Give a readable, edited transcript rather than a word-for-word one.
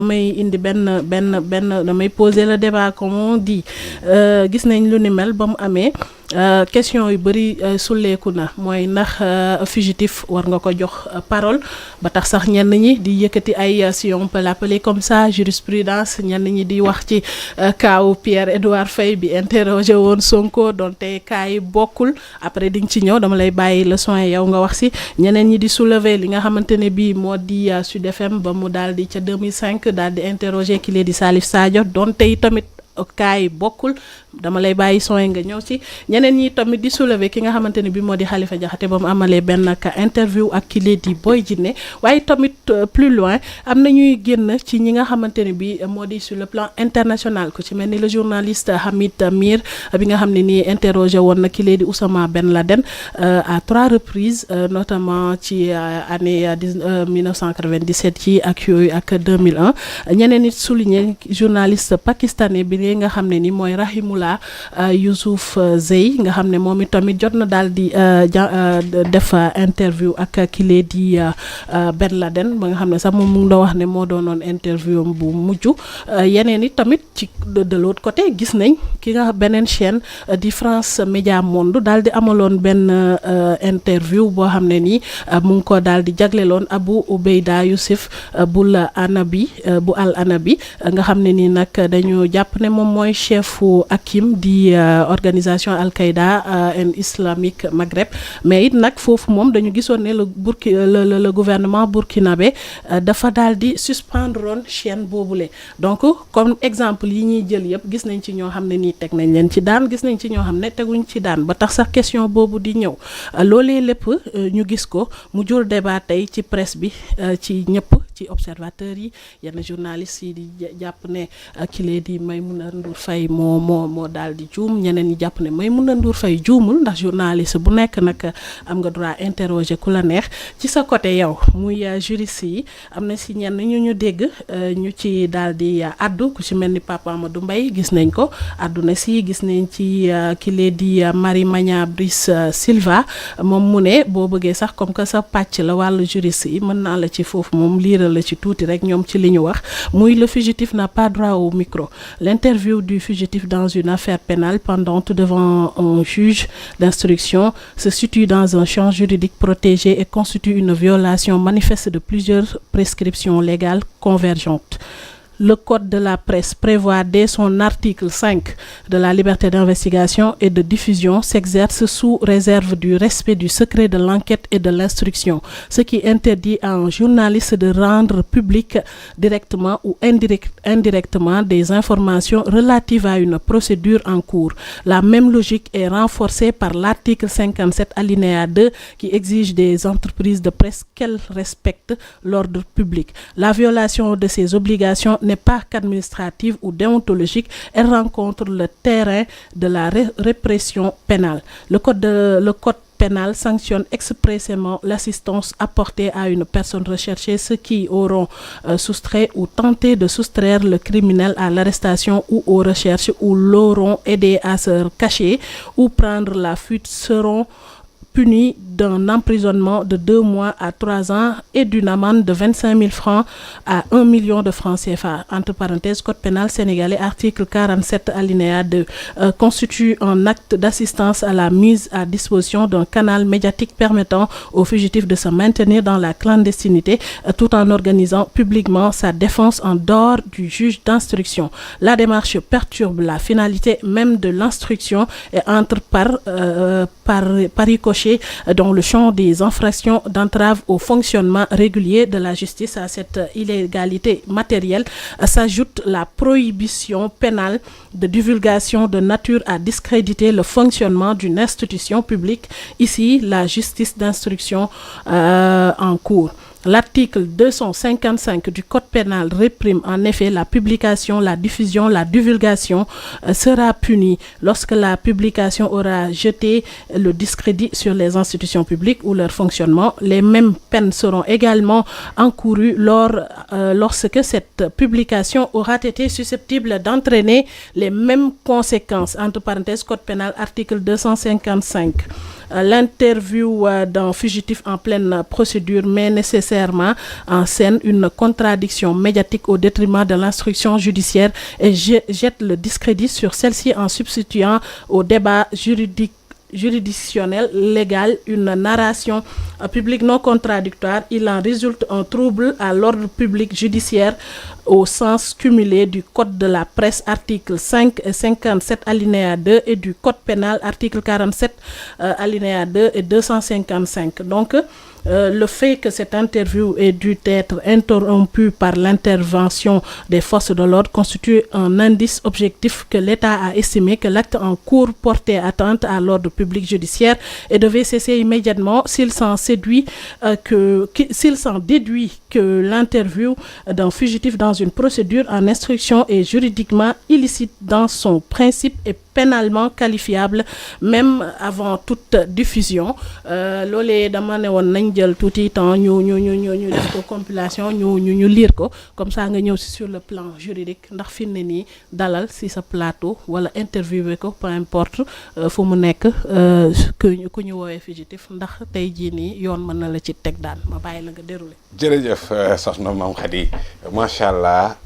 may indi benn damay poser le débat comme on dit gis nañ lu ni mel ba mu amee question yu bëri sulleeku na mooy ndax fugitif war nga ko jox parole ba tax sax ñenn ñi di yëkkati ay si on peut l'appeler comme ça jurisprudence ñenn ñi di wax ci kaawu Pierre-Edouard Faye bi interrogé woon Sonko donte kaa yi bokkul après di nga ci ñëw dama lay bàyyi le soin yow nga wax si ñeneen ñi di soulever li nga xamante ne bii moo di Sud FM ba mu daal di ca 2005 daal di interroger ki lee di Salif Sadio donte yi tamit kaa yi bokkul dama lay bàyyi soin nga ñëw ci ñeneen ñi tamit di soulever ki nga xamante ne bi moo di Khalifa Diakhaté ba mu amalee benn interview ak ki lee di Boy Djiné waaye tamit plus loin am na ñuy génn ci ñi nga xamante ne bi moo di sur le plan international ku ci mel ni le journaliste Hamid Mir bi nga xam ne nii interrogé woon na ki lee di Oussama Ben Laden à 3 reprises notamment ci année 1997 ci ak yooyu ak 2001 ñeneen nit souligné journaliste pakistanais bi nga xam ne ni mooy Rahimullah Youssouf Zey nga xam ne moom itamit jot na daal di def interview ak kile di Ben Laden ba nga xam ne sax moom mu ngi doon wax ne moo doonoon interview bu mujj yeneen i tamit ci de l'autre côté gis nañ ki nga beneen chaîne di France Média Monde daal di amaloon benn interview boo xam ne nii mu ngi ko daal di jagleloon Abu Obeida Youssef bul Anabi bu Al Anabi nga xam ne nii nag dañu jàpp ne moom mooy chefu Hakim di organisation Al-Qaïda en islamique Maghreb mais it nag foofu moom dañu gisoon ne le gouvernement burkinabé dafa daal di suspendre woon chaîne boobule donc comme exemple yi ñuy jël yëpp gis nañ ci ñoo xam ne nii teg nañ leen ci daan gis nañ ci ñoo xam ne teguñ ci daan ba tax sax question boobu di ñëw loolee lépp ñu gis ko mu jur débat tey ci presse bi ci ñëpp ci observateurs yi yenn journalistes yi di jàpp ne kilee di Maïmouna Ndour Faye moo daal di juum ñeneen ñi jàpp ne Maïmouna Ndour Faye juumul ndax journaliste bu nekk nag am nga droit interroger ku la neex ci sa côté yow muy juriste yi am na si ñenn ñu dégg ñu ci daal di addu ku ci mel ni Papa Amadou Mbaye gis nañ ko addu na si gis nañ ci kilee di Marie Magna Brice Silva moom mu ne boo bëggee sax comme que sa pàcc la wàllu juriste yi mën naa la ci foofu moom liiral la ci tuuti rek ñoom ci li ñu wax muy le fugitif n'a pas droit au micro. L'interview du fugitif dans une affaire pénale pendante devant un juge d'instruction se situe dans un champ juridique protégé et constitue une violation manifeste de plusieurs prescriptions légales convergentes. Le code de la presse prévoit dès son article 5 de la liberté d'investigation et de diffusion s'exerce sous réserve du respect du secret de l'enquête et de l'instruction, ce qui interdit à un journaliste de rendre public directement ou indirectement des informations relatives à une procédure en cours. La même logique est renforcée par l'article 57 alinéa 2 qui exige des entreprises de presse qu'elles respectent l'ordre public. La violation de ces obligations n'est pas qu'administrative ou déontologique, elle rencontre le terrain de la répression pénale. Le code pénal sanctionne expressément l'assistance apportée à une personne recherchée, ceux qui auront soustrait ou tenté de soustraire le criminel à l'arrestation ou aux recherches ou l'auront aidé à se cacher ou prendre la fuite seront punis d'un emprisonnement de 2 mois à 3 ans et d'une amende de 25 000 francs à 1 million de francs CFA. Entre parenthèses, Code pénal sénégalais, article 47 alinéa 2, constitue un acte d'assistance à la mise à disposition d'un canal médiatique permettant aux fugitifs de se maintenir dans la clandestinité tout en organisant publiquement sa défense en dehors du juge d'instruction. La démarche perturbe la finalité même de l'instruction et entre par ricochet dans le champ des infractions d'entrave au fonctionnement régulier de la justice. À cette illégalité matérielle s'ajoute la prohibition pénale de divulgation de nature à discréditer le fonctionnement d'une institution publique, ici la justice d'instruction en cours. L'article 255 du Code pénal réprime en effet la publication, la diffusion, la divulgation sera punie lorsque la publication aura jeté le discrédit sur les institutions publiques ou leur fonctionnement. Les mêmes peines seront également encourues lorsque cette publication aura été susceptible d'entraîner les mêmes conséquences. Entre parenthèses, Code pénal, article 255. l'interview d'un fugitif en pleine procédure met nécessairement en scène une contradiction médiatique au détriment de l'instruction judiciaire et jette le discrédit sur celle-ci en substituant au débat juridictionnel légal une narration publique non contradictoire. Il en résulte un trouble à l'ordre public judiciaire au sens cumulé du code de la presse article 5 et 57 alinéa 2 et du code pénal article 47 alinéa 2 et 255. Donc le fait que cette interview ait dû être interrompue par l'intervention des forces de l'ordre constitue un indice objectif que l'État a estimé que l'acte en cours portait atteinte à l'ordre public judiciaire et devait cesser immédiatement s'il s'en déduit que l'interview d'un fugitif dans une procédure en instruction est juridiquement illicite dans son principe et pénalement qualifiable même avant toute diffusion. Loolee dama ne woon nañ jël tuuti temps ñu def ko compilation ñu lire ko comme ça nga ñëw si sur le plan juridique ndax fi mu ne nii dalal si sa plateau wala interviewé ko peu importe fu mu nekk ku ñu woowee fugitif ndax tey jii nii yoon mën na la ci teg daan ma bàyyi la nga déroulé. jërëjëf soxna Mame Khady macha allah.